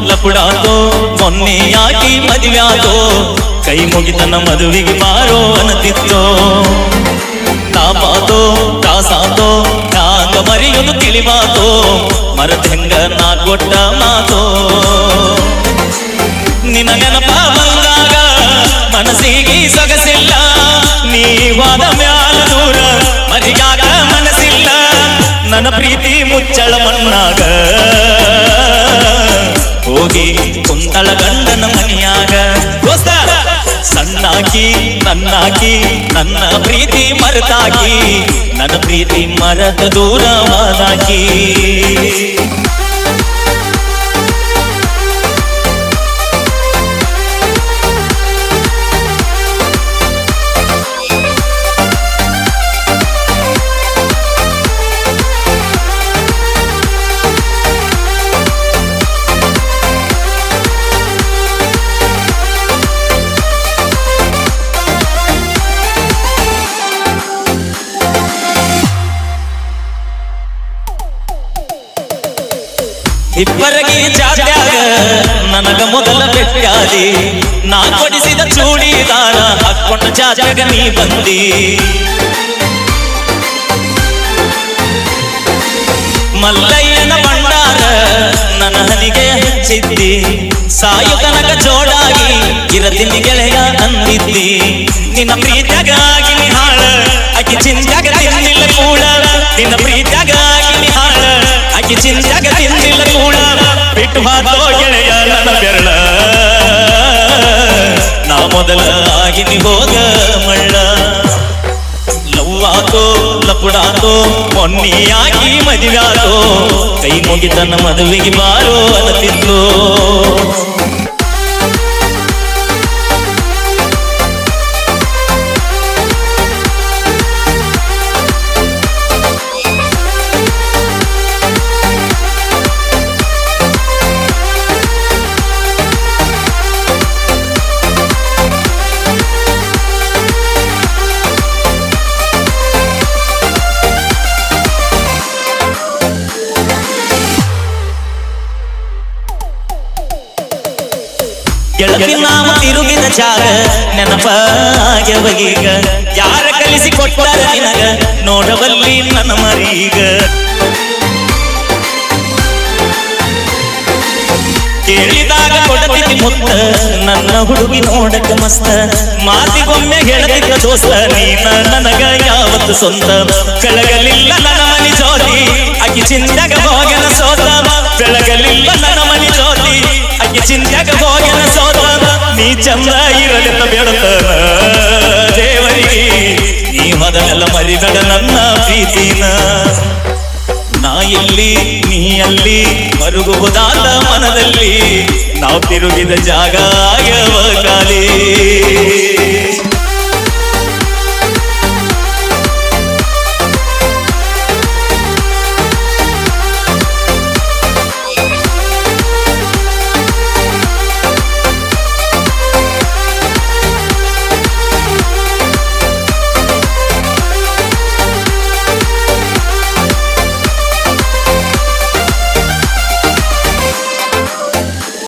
ಲಪುಡಾತೋ ಮೊನ್ನೆಯಾಗಿ ಮದುವ್ಯಾತೋ ಕೈ ಮುಗಿತನ ಮದುವೆಗೆ ಬಾರೋ ಅನ್ನತಿತ್ತೋ ತಾಪಾತೋ ತಾಸಾತೋ ಹ್ಯಾಂಗ ಮರೆಯುವುದು ತಿಳಿವಾತೋ ಮರದಂಗ ನಾ ಕೊಟ್ಟ ಮಾತೋ ನಿನ್ನ ನೆನಪ ಬಂದಾಗ ಮನಸ್ಸಿಗೆ ಸೊಗಸಿಲ್ಲ ನೀವಾದ ಮ್ಯಾಲ ದೂರ ಮರಿಯಾಗ ಮನಸ್ಸಿಲ್ಲ ನನ್ನ ಪ್ರೀತಿ ಮುಚ್ಚಳ ಮಣ್ಣಾಗ ಹೋಗಿ ಕುಂತಳ ಗಂಡನ ಮನೆಯಾಗ ಸಣ್ಣಾಕಿ ನನ್ನಾಕಿ ನನ್ನ ಪ್ರೀತಿ ಮರೆತಾಕಿ ನನ್ನ ಪ್ರೀತಿ ಮರದ ದೂರವಾದಾಕಿ ಇಬ್ಬರಿಗೆ ಜಾತ್ಯಾಗ ನನಗ ಮೊದಲ ಬೆಟ್ಟಾದಿ ನಾ ಕೊಡಿಸಿದ ಚೂಡಿದಾರ ಹಾಕೊಂಡ ಜಾತ್ಯಾಗ ನೀ ಬಂದಿ ಮಲ್ಲಯ್ಯನ ಭಂಡಾರ ನನ್ನ ಹನಿಗೆ ಹಚ್ಚಿದ್ದಿ ಸಾಯು ತನಕ ಜೋಡಾಗಿ ಇರದಿನಿ ಗೆಳೆಯ ಅಂದಿದ್ದಿ ನಿನ್ನ ಪ್ರೀತ್ಯಾಗ ಆಗಿನಿ ಹಾಳ ಅಕ್ಕಿ ಚಿಂತ್ಯಾಗ ತಿನ್ನಿಲ್ಲ ಕೂಡ ನಿನ್ನ ಪ್ರೀತ್ಯಾಗ ಆಗಿನಿ ಹಾಳ ಅಕ್ಕಿ ಚಿಂತ್ಯಾಗ ತಿನ್ನಿಲ್ಲ ಕೂಡ ಬಿಟ್ಟು ಹಾತೋ ಗೆಳೆಯ ನನ್ನ ಬೆರಳ ನಾ ಮೊದಲ ಆಗಿನಿ ಹೋಗ ಮಳ್ಳ ಲವ್ವಾತೋ ಲಪುಡಾತೋ ಮೊನ್ನೆಯಾಗಿ ಮದುವ್ಯಾತೋ ಕೈ ಮುಗಿತನ ಮದುವೆಗೆ ಬಾರೋ ಅನ್ನತಿತ್ತು ಗೆಳತಿ ನಾಮ ತಿರುಗಿದ ಜಾಗ ನೆನಪಾಗ್ಯವಗೀಗ ಯಾರ ಕಲಿಸಿ ಕೊಟ್ಟಾರ ನಿನಗ ನೋಡಬಲ್ಲಿ ನನ್ನ ಮರೀಗ ಕೇಳಿದಾಗ ಕೊಡತಿದ್ದಿ ಮುತ್ತ ನನ್ನ ಹುಡುಗಿ ನೋಡಕ ಮಸ್ತ ಮಾತಿಗೊಮ್ಮೆ ಹೇಳತಿದ್ದ ದೋಸ್ತ ನೀನ ನನಗ ಯಾವತ್ತು ಸ್ವಂತ ಬೆಳಗಲಿಲ್ಲ ನನ್ನ ಮನಿ ಜ್ಯೋತಿ ಅಕ್ಕಿ ಚಿಂತ್ಯಾಗ ಹೋಗನ ಸೋತ ಬೆಳಗಲಿಲ್ಲ ನನ್ನ ಮನಿ ಜ್ಯೋತಿ ಅಕ್ಕಿ ಚಿಂತ್ಯಾಗ ಹೋಗನ ಸೋತ ನೀ ಚಂದ ಇರಲಿಲ್ಲ ಬೇಡತನ ದೇವರಿಗೆ ನೀ ಮೊದಲೆಲ್ಲ ಮರಿಬೇಡ ನನ್ನ ಪ್ರೀತಿನ ನಾ ಇಲ್ಲಿ ನೀ ಅಲ್ಲಿ ಮರುಗುವುದಾದ ಮನದಲ್ಲಿ ನಾವು ತಿರುಗಿದ ಜಾಗ ಆಗವ ಖಾಲಿ